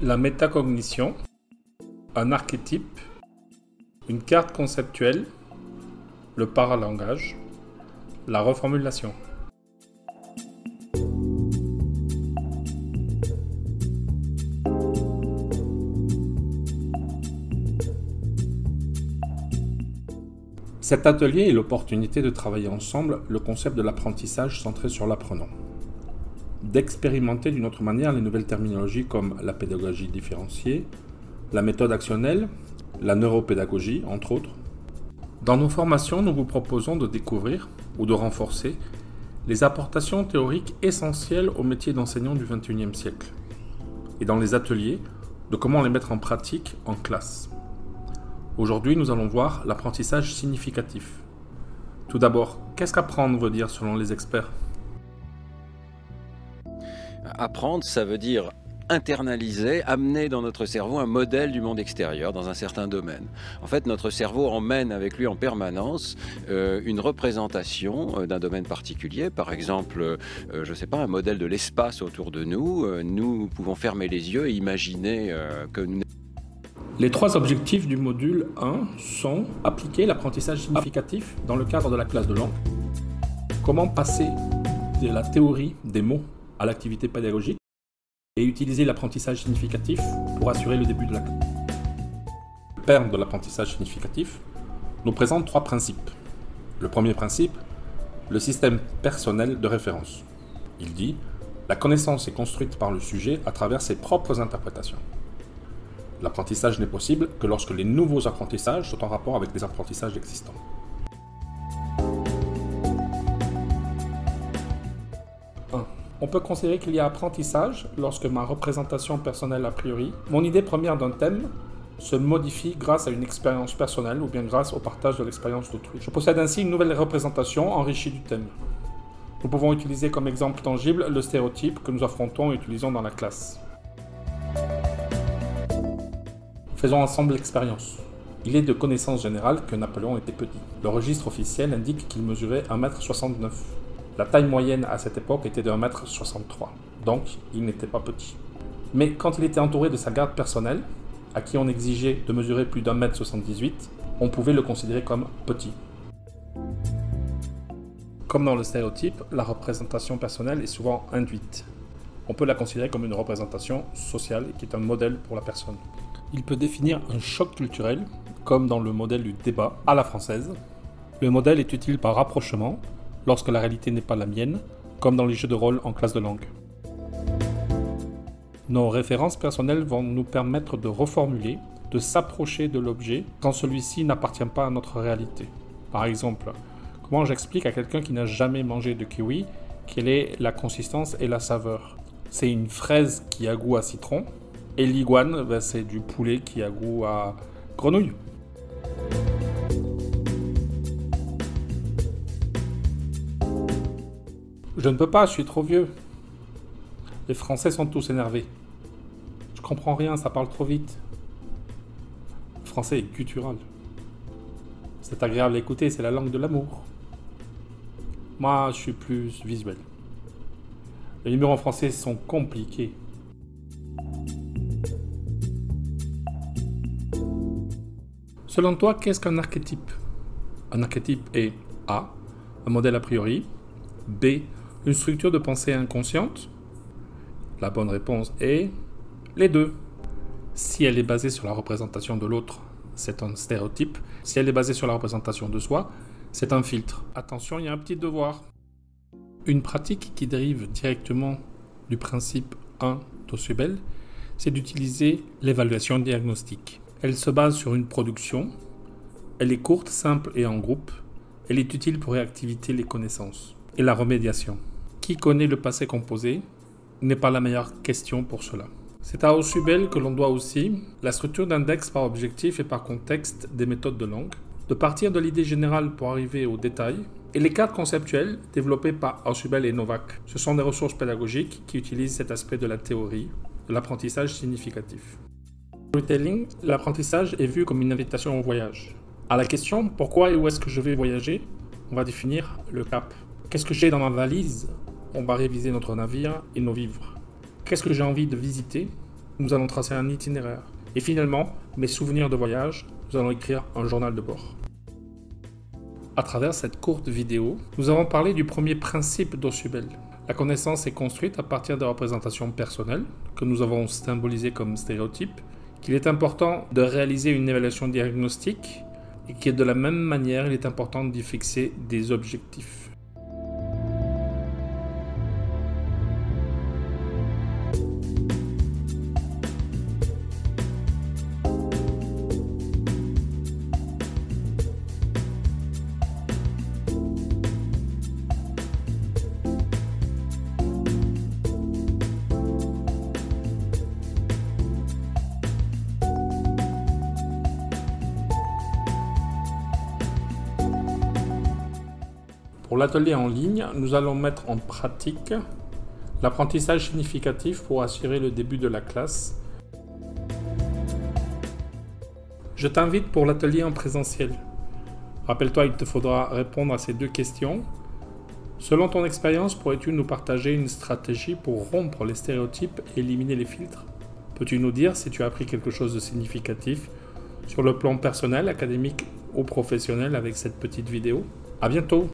La métacognition, un archétype, une carte conceptuelle, le paralangage, la reformulation. Cet atelier est l'opportunité de travailler ensemble le concept de l'apprentissage centré sur l'apprenant, d'expérimenter d'une autre manière les nouvelles terminologies comme la pédagogie différenciée, la méthode actionnelle, la neuropédagogie, entre autres. Dans nos formations, nous vous proposons de découvrir ou de renforcer les apportations théoriques essentielles au métier d'enseignant du XXIe siècle, et dans les ateliers, de comment les mettre en pratique en classe. Aujourd'hui, nous allons voir l'apprentissage significatif. Tout d'abord, qu'est-ce qu'apprendre veut dire selon les experts ? Apprendre, ça veut dire internaliser, amener dans notre cerveau un modèle du monde extérieur dans un certain domaine. En fait, notre cerveau emmène avec lui en permanence une représentation d'un domaine particulier. Par exemple, je ne sais pas, un modèle de l'espace autour de nous. Nous pouvons fermer les yeux et imaginer que nous... Les trois objectifs du module 1 sont appliquer l'apprentissage significatif dans le cadre de la classe de langue, comment passer de la théorie des mots à l'activité pédagogique et utiliser l'apprentissage significatif pour assurer le début de la classe. Le père de l'apprentissage significatif nous présente trois principes. Le premier principe, le système personnel de référence. Il dit « La connaissance est construite par le sujet à travers ses propres interprétations. L'apprentissage n'est possible que lorsque les nouveaux apprentissages sont en rapport avec les apprentissages existants. » On peut considérer qu'il y a apprentissage lorsque ma représentation personnelle a priori, mon idée première d'un thème, se modifie grâce à une expérience personnelle ou bien grâce au partage de l'expérience d'autrui. Je possède ainsi une nouvelle représentation enrichie du thème. Nous pouvons utiliser comme exemple tangible le stéréotype que nous affrontons et utilisons dans la classe. Faisons ensemble l'expérience. Il est de connaissance générale que Napoléon était petit. Le registre officiel indique qu'il mesurait 1,69 m. La taille moyenne à cette époque était de 1,63 m, donc il n'était pas petit. Mais quand il était entouré de sa garde personnelle, à qui on exigeait de mesurer plus d'1,78 m, on pouvait le considérer comme petit. Comme dans le stéréotype, la représentation personnelle est souvent induite. On peut la considérer comme une représentation sociale qui est un modèle pour la personne. Il peut définir un choc culturel, comme dans le modèle du débat à la française. Le modèle est utile par rapprochement, lorsque la réalité n'est pas la mienne, comme dans les jeux de rôle en classe de langue. Nos références personnelles vont nous permettre de reformuler, de s'approcher de l'objet quand celui-ci n'appartient pas à notre réalité. Par exemple, comment j'explique à quelqu'un qui n'a jamais mangé de kiwi quelle est la consistance et la saveur ? C'est une fraise qui a goût à citron, et l'iguane, c'est du poulet qui a goût à grenouille. Je ne peux pas, je suis trop vieux. Les Français sont tous énervés. Je comprends rien, ça parle trop vite. Le français est guttural. C'est agréable à écouter, c'est la langue de l'amour. Moi, je suis plus visuel. Les numéros en français sont compliqués. Selon toi, qu'est-ce qu'un archétype ? Un archétype est A, un modèle a priori, B, une structure de pensée inconsciente. La bonne réponse est les deux. Si elle est basée sur la représentation de l'autre, c'est un stéréotype. Si elle est basée sur la représentation de soi, c'est un filtre. Attention, il y a un petit devoir. Une pratique qui dérive directement du principe 1 d'Ausubel, c'est d'utiliser l'évaluation diagnostique. Elle se base sur une production. Elle est courte, simple et en groupe. Elle est utile pour réactiver les connaissances. Et la remédiation. Qui connaît le passé composé n'est pas la meilleure question pour cela. C'est à Ausubel que l'on doit aussi la structure d'index par objectif et par contexte des méthodes de langue, de partir de l'idée générale pour arriver au détail, et les cartes conceptuelles développées par Ausubel et Novak. Ce sont des ressources pédagogiques qui utilisent cet aspect de la théorie, de l'apprentissage significatif. Dans le storytelling, l'apprentissage est vu comme une invitation au voyage. À la question « Pourquoi et où est-ce que je vais voyager ?», on va définir le cap. Qu'est-ce que j'ai dans ma valise ? On va réviser notre navire et nos vivres. Qu'est-ce que j'ai envie de visiter ? nous allons tracer un itinéraire. Et finalement, mes souvenirs de voyage, nous allons écrire un journal de bord. À travers cette courte vidéo, nous avons parlé du premier principe d'Ausubel. La connaissance est construite à partir des représentations personnelles, que nous avons symbolisées comme stéréotypes, qu'il est important de réaliser une évaluation diagnostique et que de la même manière, il est important d'y fixer des objectifs. Pour l'atelier en ligne, nous allons mettre en pratique l'apprentissage significatif pour assurer le début de la classe. Je t'invite pour l'atelier en présentiel. Rappelle-toi, il te faudra répondre à ces 2 questions. Selon ton expérience, pourrais-tu nous partager une stratégie pour rompre les stéréotypes et éliminer les filtres? Peux-tu nous dire si tu as appris quelque chose de significatif sur le plan personnel, académique ou professionnel avec cette petite vidéo? À bientôt!